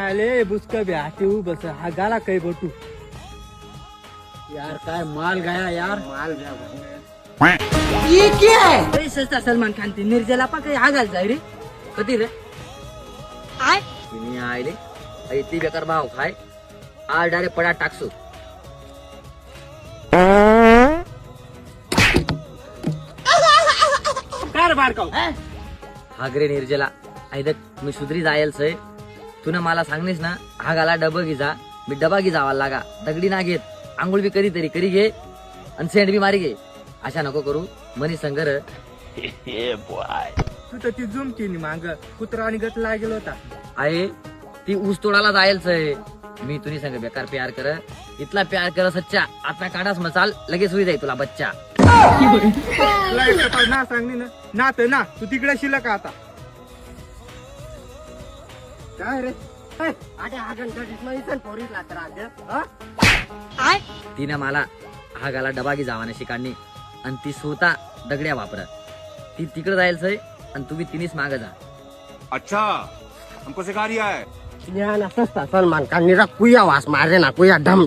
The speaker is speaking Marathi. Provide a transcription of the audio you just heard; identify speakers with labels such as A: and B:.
A: आले बुसका भी आते हूँ बस हा गाला कई बोटू
B: यार काय माल गया यार माल गया
A: ये क्या है सस्ता सलमान खान ती निर्जला पा काही आगाल जाय रे कधी रे
B: आय तिने आयले ती बेकार भाव खाय आज डायरेक्ट पडा टाकसू
A: कार बार का
B: हागरे निर्जला ऐदक मी सुधरी जायलच तुला मला सांगणेस ना हा गाला डब घे जा मी डबा घे जावा लागा दगडी ना घेत आंघोळ बी कधीतरी करी घे आणि सेंड बी मारी घे अशा नको करू मनी संगर
A: तू तर ती झुम केली मांग कुत्रा आणि गट लागेल होता
B: आहे ती ऊस तोडाला जायलच मी तुनी संग बेकार प्यार कर इतला प्यार कर सच्चा आता काढास मसाल लगेच होई जाई तुला बच्चा
A: ना सांगली ना ना तर ना तू तिकडे शिला का आता काय रे
B: तिने मला हा गाला डबा घे जावाने शिकाडणी आणि ती स्वतः दगड्या वापरत ती तिकडे जायलच आणि तुम्ही तिनेच माग जा
C: अच्छा हमको सिखा रिया है
A: सस्ता सलमान खान निरा कुया वास मारे ना कुया ढम